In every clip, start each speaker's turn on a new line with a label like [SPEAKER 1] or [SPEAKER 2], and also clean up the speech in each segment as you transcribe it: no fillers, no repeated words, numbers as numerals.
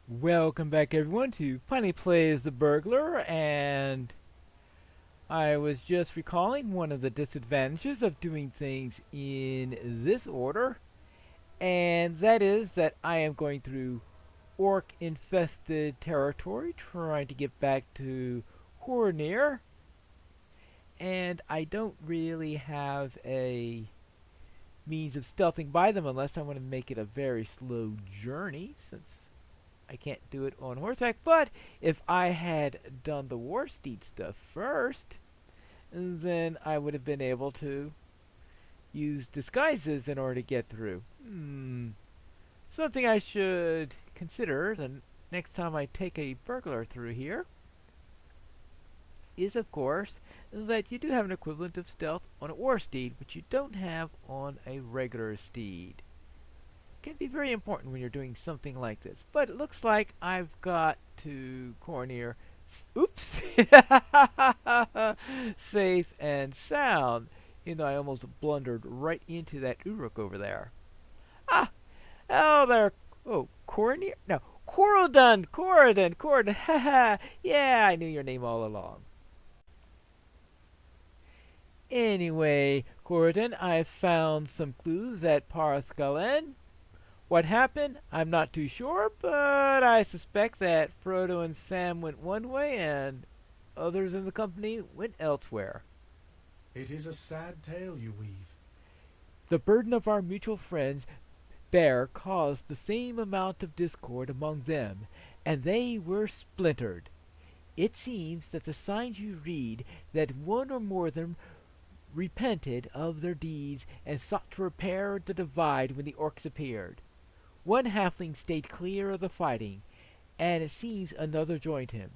[SPEAKER 1] Welcome back everyone to Piney Plays the Burglar, and I was just recalling one of the disadvantages of doing things in this order, and that is that I am going through orc infested territory trying to get back to Hornir, and I don't really have a means of stealthing by them unless I want to make it a very slow journey, since I can't do it on horseback. But if I had done the war steed stuff first, then I would have been able to use disguises in order to get through. Something I should consider the next time I take a burglar through here is, of course, that you do have an equivalent of stealth on a war steed, which you don't have on a regular steed. Can be very important when you're doing something like this. But it looks like I've got to Cornier. Oops! Safe and sound. You know, I almost blundered right into that Uruk over there. Ah! Oh, there. Oh, Cornier? No, Corridon. Haha! Yeah, I knew your name all along. Anyway, Corridon, I've found some clues at Parthgalen. What happened? I'm not too sure, but I suspect that Frodo and Sam went one way and others in the company went elsewhere.
[SPEAKER 2] It is a sad tale you weave.
[SPEAKER 1] The burden of our mutual friends bear caused the same amount of discord among them, and they were splintered. It seems that the signs you read that one or more of them repented of their deeds and sought to repair the divide when the orcs appeared. One halfling stayed clear of the fighting, and it seems another joined him.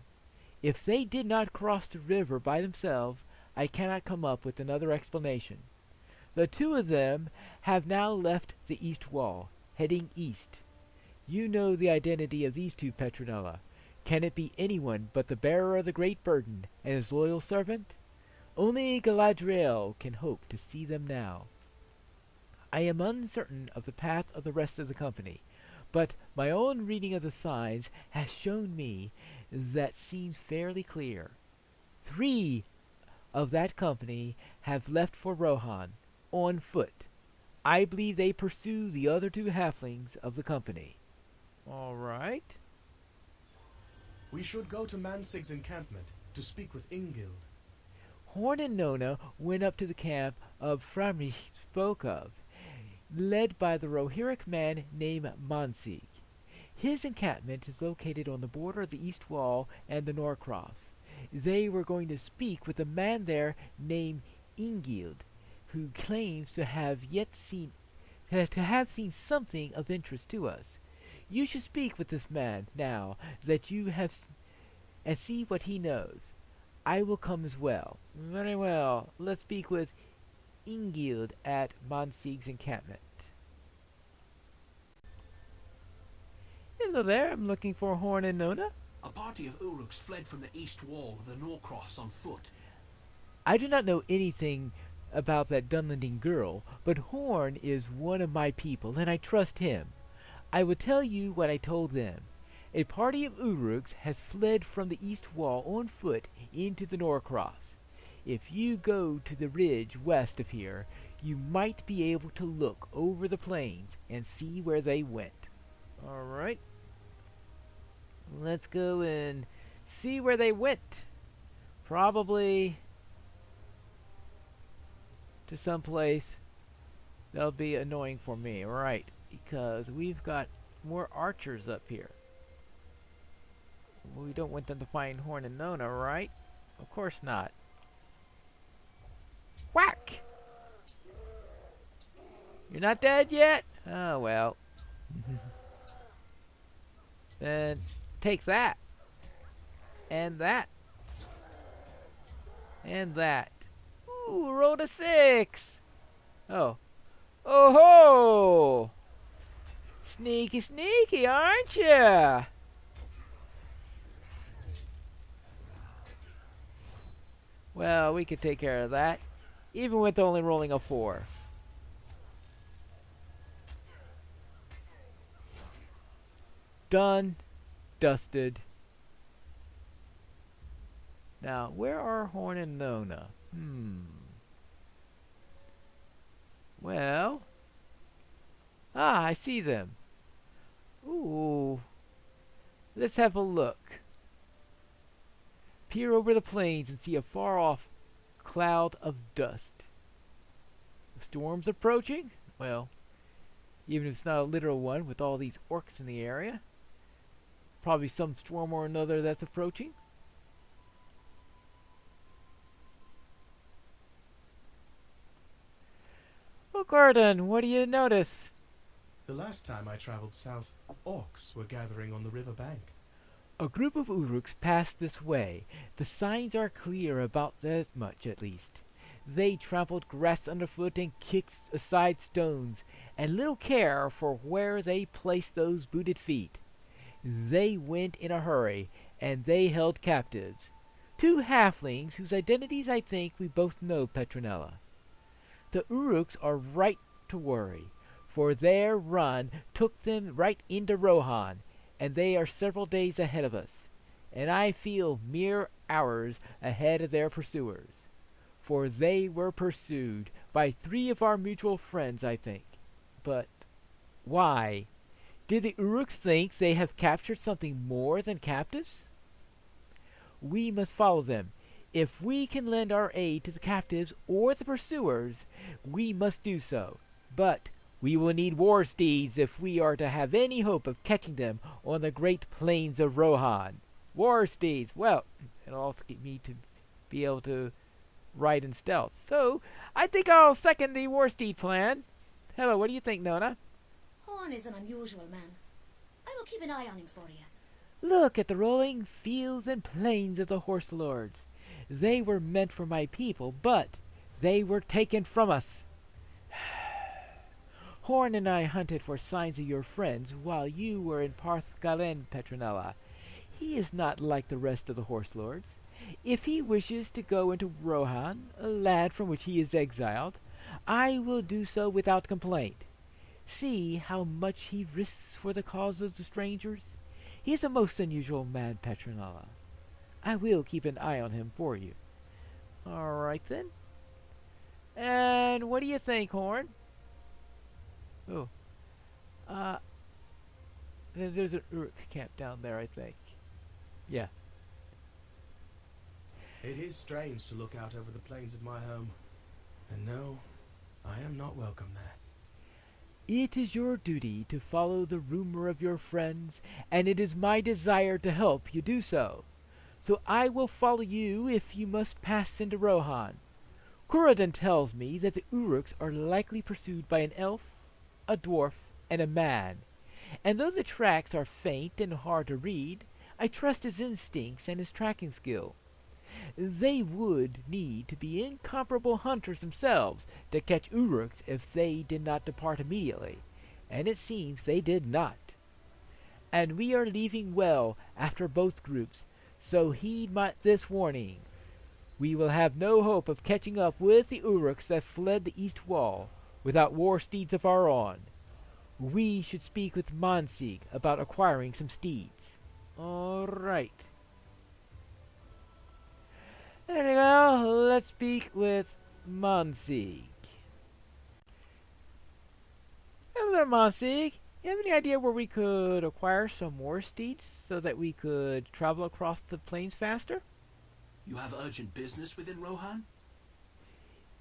[SPEAKER 1] If they did not cross the river by themselves, I cannot come up with another explanation. The two of them have now left the east wall, heading east. You know the identity of these two, Petronella. Can it be anyone but the bearer of the great burden and his loyal servant? Only Galadriel can hope to see them now. I am uncertain of the path of the rest of the company, but my own reading of the signs has shown me that seems fairly clear. 3 of that company have left for Rohan, on foot. I believe they pursue the other 2 halflings of the company. All right.
[SPEAKER 2] We should go to Mansig's encampment to speak with Ingild.
[SPEAKER 1] Horn and Nona went up to the camp of Framrich spoke of, led by the Rohirric man named Mansig. His encampment is located on the border of the east wall and the Norcrofts. They were going to speak with a man there named Ingild, who claims to have seen something of interest to us. You should speak with this man now that you have and see what he knows. I will come as well. Very well. Let's speak with Ingild at Mansig's encampment. Hello there, I'm looking for Horn and Nona.
[SPEAKER 3] A party of Uruks fled from the east wall with the Norcrofts on foot.
[SPEAKER 1] I do not know anything about that Dunlending girl, but Horn is one of my people, and I trust him. I will tell you what I told them. A party of Uruks has fled from the east wall on foot into the Norcrofts. If you go to the ridge west of here, you might be able to look over the plains and see where they went. All right. Let's go and see where they went. Probably to some place that'll be annoying for me, right? Because we've got more archers up here. We don't want them to find Horn and Nona, right? Of course not. Whack! You're not dead yet? Oh, well. Then take that. And that. And that. Ooh, rolled a 6! Oh. Oh ho! Sneaky, aren't ya? Well, we could take care of that, even with only rolling a 4. Done. dusted. Now, where are Horn and Nona? Well, I see them. Ooh, let's have a look. Peer over the plains and see a far-off cloud of dust. The storm's approaching? Well, even if it's not a literal one with all these orcs in the area. Probably some storm or another that's approaching. Oh, Gordon, what do you notice?
[SPEAKER 2] The last time I traveled south, orcs were gathering on the river bank.
[SPEAKER 1] A group of Uruks passed this way. The signs are clear about as much, at least. They trampled grass underfoot and kicked aside stones, and little care for where they placed those booted feet. They went in a hurry, and they held captives 2 halflings whose identities I think we both know, Petronella. The Uruks are right to worry, for their run took them right into Rohan, and they are several days ahead of us, and I feel mere hours ahead of their pursuers. For they were pursued by 3 of our mutual friends, I think. But why? Did the Uruks think they have captured something more than captives? We must follow them. If we can lend our aid to the captives or the pursuers, we must do so. But we will need war steeds if we are to have any hope of catching them on the great plains of Rohan. War steeds, well, it'll also get me to be able to ride in stealth. So, I think I'll second the war steed plan. Hello, what do you think, Nona?
[SPEAKER 4] Horn is an unusual man. I will keep an eye on him for you.
[SPEAKER 1] Look at the rolling fields and plains of the horse lords. They were meant for my people, but they were taken from us. Horn and I hunted for signs of your friends while you were in Parth Galen, Petronella. He is not like the rest of the horse lords. If he wishes to go into Rohan, a land from which he is exiled, I will do so without complaint. See how much he risks for the cause of the strangers. He is a most unusual man, Petronella. I will keep an eye on him for you. All right, then. And what do you think, Horn? Oh. There's an Uruk camp down there, I think. Yeah.
[SPEAKER 2] It is strange to look out over the plains of my home. And no, I am not welcome there.
[SPEAKER 1] It is your duty to follow the rumor of your friends, and it is my desire to help you do so. So I will follow you if you must pass into Rohan. Kurudin tells me that the Uruks are likely pursued by an elf, a dwarf, and a man. And though the tracks are faint and hard to read, I trust his instincts and his tracking skill. They would need to be incomparable hunters themselves to catch Uruks if they did not depart immediately, and it seems they did not. And we are leaving well after both groups, so heed this warning. We will have no hope of catching up with the Uruks that fled the east wall without war steeds of our own. We should speak with Mansig about acquiring some steeds. All right. There we go. Let's speak with Mansig. Hello there, Mansig. You have any idea where we could acquire some more steeds so that we could travel across the plains faster?
[SPEAKER 3] You have urgent business within Rohan?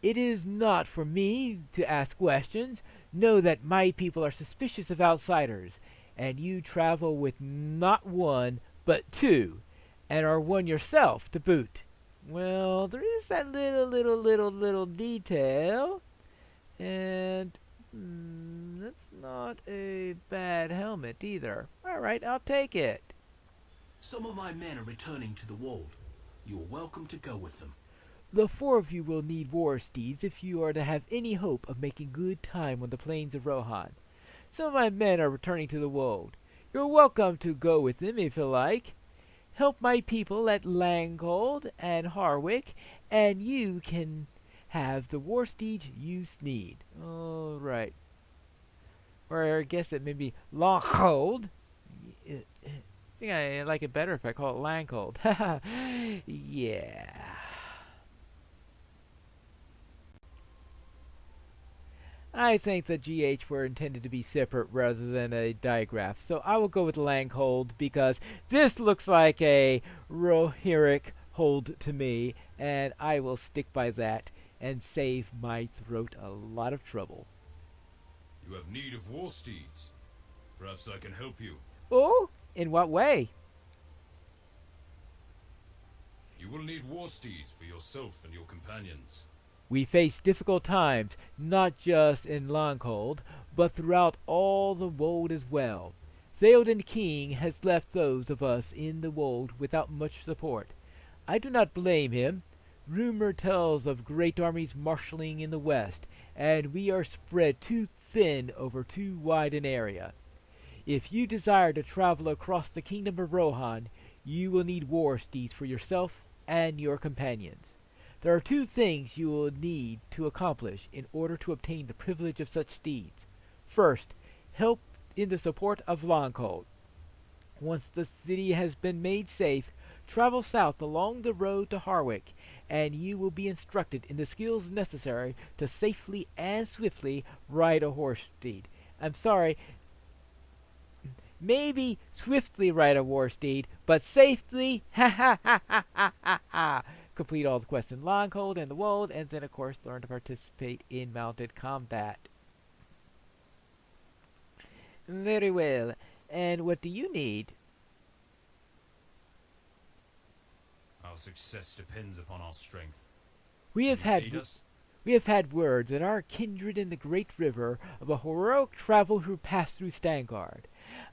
[SPEAKER 1] It is not for me to ask questions. Know that my people are suspicious of outsiders, and you travel with not 1, but 2, and are 1 yourself to boot. Well, there is that little detail, and that's not a bad helmet either. Alright, I'll take it.
[SPEAKER 3] Some of my men are returning to the Wold. You are welcome to go with them.
[SPEAKER 1] The 4 of you will need war steeds if you are to have any hope of making good time on the plains of Rohan. Some of my men are returning to the Wold. You're welcome to go with them if you like. Help my people at Langhold and Harwick, and you can have the war steeds you need. All right. Or I guess it may be Langhold. think I like it better if I call it Landcold. Haha. Yeah. I think the GH were intended to be separate rather than a digraph, so I will go with Landcold because this looks like a Rohirric hold to me, and I will stick by that and save my throat a lot of trouble.
[SPEAKER 5] You have need of war steeds. Perhaps I can help you.
[SPEAKER 1] Oh? In what way?
[SPEAKER 5] You will need war steeds for yourself and your companions.
[SPEAKER 1] We face difficult times, not just in Landcold, but throughout all the wold as well. Theoden King has left those of us in the wold without much support. I do not blame him. Rumor tells of great armies marshalling in the west, and we are spread too thin over too wide an area. If you desire to travel across the kingdom of Rohan, you will need war steeds for yourself and your companions. There are two things you will need to accomplish in order to obtain the privilege of such steeds. First, help in the support of Landcold. Once the city has been made safe, travel south along the road to Harwick, and you will be instructed in the skills necessary to safely and swiftly ride a horse steed. I'm sorry, maybe swiftly ride a war steed, but safely, ha ha ha ha ha ha ha. Complete all the quests in Landcold and the Wold, and then of course learn to participate in mounted combat. Very well. And what do you need?
[SPEAKER 5] Our success depends upon our strength.
[SPEAKER 1] We have
[SPEAKER 5] Will you
[SPEAKER 1] had
[SPEAKER 5] aid us?
[SPEAKER 1] We have had word that our kindred in the great river of a heroic travel who passed through Stangard.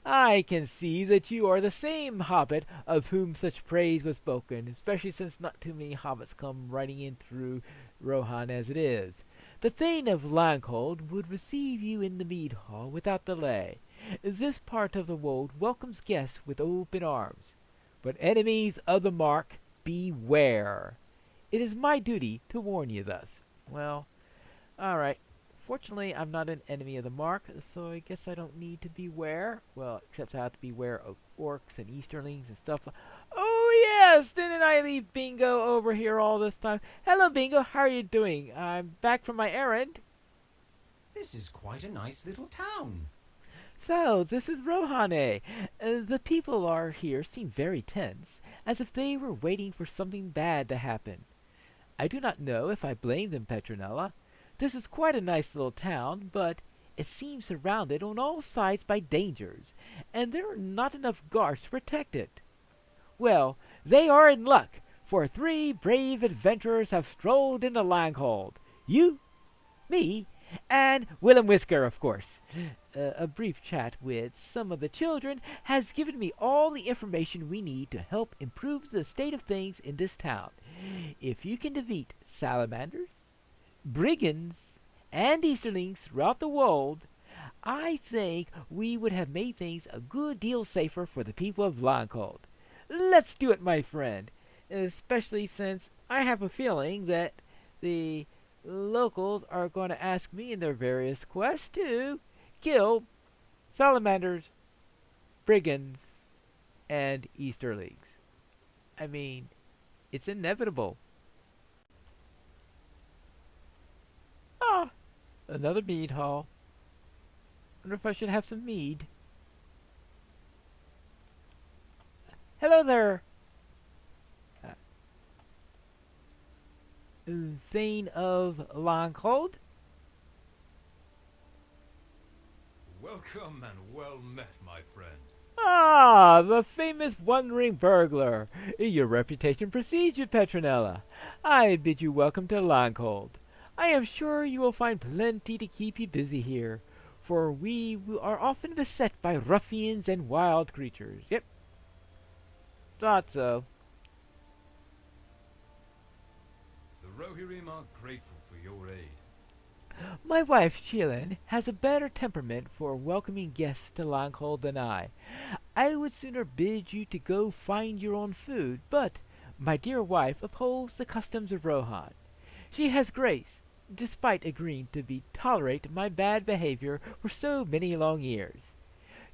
[SPEAKER 1] I can see that you are the same hobbit of whom such praise was spoken, especially since not too many hobbits come riding in through Rohan as it is. The Thane of Landcold would receive you in the mead hall without delay. This part of the wold welcomes guests with open arms. But enemies of the mark, beware. It is my duty to warn you thus. Well, alright. Fortunately, I'm not an enemy of the mark, so I guess I don't need to beware. Well, except I have to beware of orcs and easterlings and stuff like. Oh yes! Didn't I leave Bingo over here all this time? Hello Bingo, how are you doing? I'm back from my errand.
[SPEAKER 6] This is quite a nice little town.
[SPEAKER 1] So, this is Rohane. The people are here seem very tense, as if they were waiting for something bad to happen. I do not know if I blame them, Petronella. This is quite a nice little town, but it seems surrounded on all sides by dangers, and there are not enough guards to protect it. Well, they are in luck, for 3 brave adventurers have strolled into Landcold. You, me, and Willem Whisker, of course. A brief chat with some of the children has given me all the information we need to help improve the state of things in this town. If you can defeat salamanders, brigands, and easterlings throughout the world, I think we would have made things a good deal safer for the people of Landcold. Let's do it, my friend, especially since I have a feeling that the locals are going to ask me in their various quests to kill salamanders, brigands, and easterlings. I mean, it's inevitable. Ah, another mead hall. Wonder if I should have some mead. Hello there. Thane of Landcold.
[SPEAKER 5] Welcome and well met, my friend.
[SPEAKER 1] Ah, the famous wandering burglar. Your reputation precedes you, Petronella. I bid you welcome to Landcold. I am sure you will find plenty to keep you busy here, for we are often beset by ruffians and wild creatures. Yep. Thought so.
[SPEAKER 5] The Rohirrim are grateful for your aid.
[SPEAKER 1] My wife, Chilin, has a better temperament for welcoming guests to Landcold than I. I would sooner bid you to go find your own food, but my dear wife upholds the customs of Rohan. She has grace, despite agreeing to tolerate my bad behavior for so many long years.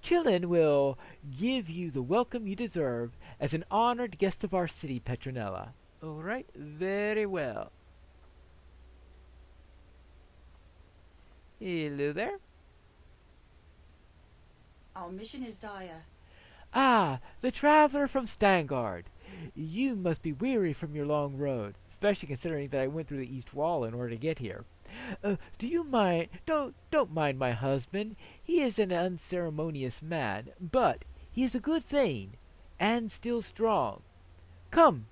[SPEAKER 1] Chillin will give you the welcome you deserve as an honored guest of our city, Petronella. All right, very well. Hello there.
[SPEAKER 7] Our mission is dire.
[SPEAKER 1] Ah, the traveler from Stangard. You must be weary from your long road, especially considering that I went through the east wall in order to get here. Do you mind? Don't mind my husband. He is an unceremonious man, but he is a good thing, and still strong. Come,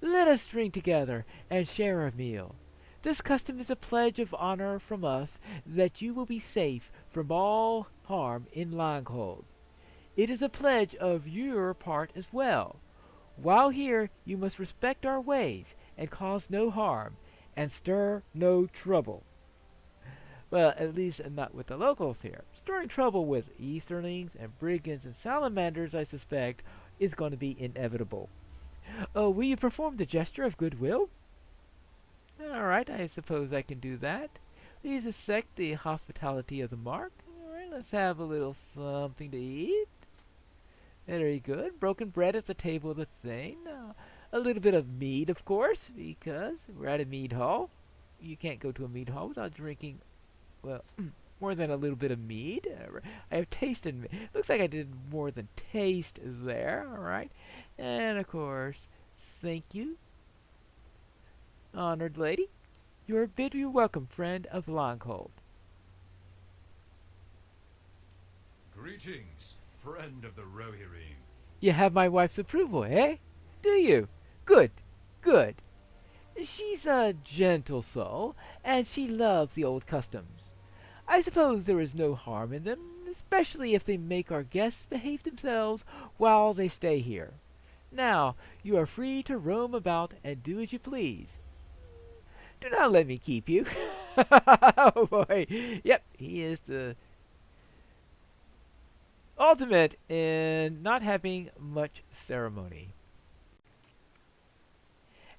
[SPEAKER 1] let us drink together and share a meal. This custom is a pledge of honor from us that you will be safe from all harm in Langhold. It is a pledge of your part as well. While here, you must respect our ways and cause no harm, and stir no trouble. Well, at least not with the locals here. Stirring trouble with Easterlings and brigands and salamanders, I suspect, is going to be inevitable. Will you perform the gesture of goodwill? Alright, I suppose I can do that. Please accept the hospitality of the mark. Alright, let's have a little something to eat. Very good. Broken bread at the table of the thing. A little bit of mead, of course, because we're at a mead hall. You can't go to a mead hall without drinking, well, more than a little bit of mead. I have tasted mead. Looks like I did more than taste there. All right. And, of course, thank you, honored lady. You're bid you welcome, friend of Longhold.
[SPEAKER 5] Greetings, friend of the Rohirrim.
[SPEAKER 1] You have my wife's approval, eh? Do you? Good, good. She's a gentle soul, and she loves the old customs. I suppose there is no harm in them, especially if they make our guests behave themselves while they stay here. Now, you are free to roam about and do as you please. Do not let me keep you. Oh boy. Yep, he is the ultimate in not having much ceremony.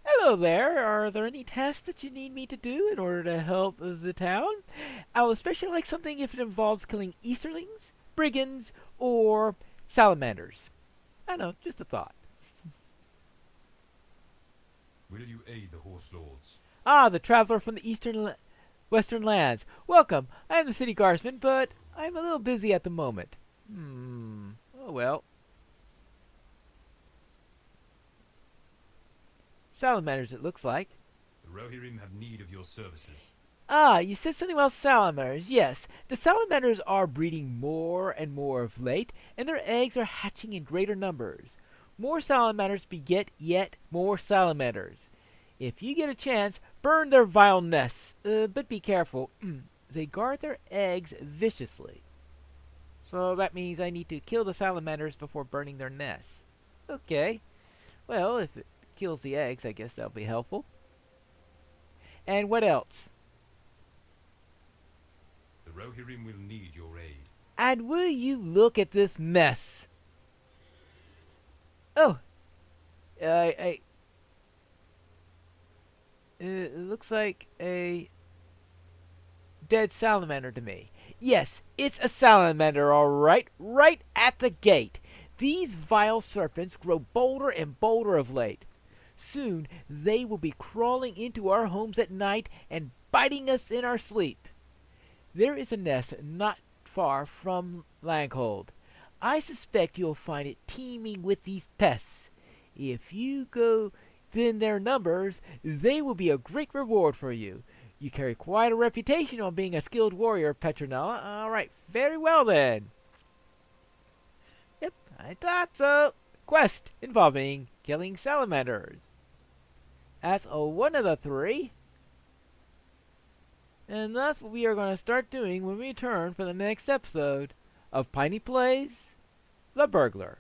[SPEAKER 1] Hello there. Are there any tasks that you need me to do in order to help the town? I'll especially like something if it involves killing Easterlings, brigands, or salamanders. I know, just a thought.
[SPEAKER 5] Will you aid the horse lords?
[SPEAKER 1] Ah, the traveler from the western lands. Welcome. I am the city guardsman, but I'm a little busy at the moment. Oh well. Salamanders, it looks like.
[SPEAKER 5] The Rohirrim have need of your services.
[SPEAKER 1] Ah, you said something about salamanders. Yes, the salamanders are breeding more and more of late, and their eggs are hatching in greater numbers. More salamanders beget yet more salamanders. If you get a chance, burn their vile nests. But be careful. They guard their eggs viciously. So that means I need to kill the salamanders before burning their nests. Okay. Well, if it kills the eggs, I guess that'll be helpful. And what else?
[SPEAKER 5] The Rohirrim will need your aid.
[SPEAKER 1] And will you look at this mess? Oh. It looks like a dead salamander to me. Yes, it's a salamander, all right, right at the gate. These vile serpents grow bolder and bolder of late. Soon they will be crawling into our homes at night and biting us in our sleep. There is a nest not far from Langhold. I suspect you'll find it teeming with these pests. If you go in their numbers, they will be a great reward for you. You carry quite a reputation on being a skilled warrior, Petronella. All right, very well then. Yep, I thought so. Quest involving killing salamanders. That's one of the three. And that's what we are going to start doing when we return for the next episode of Piney Plays The Burglar.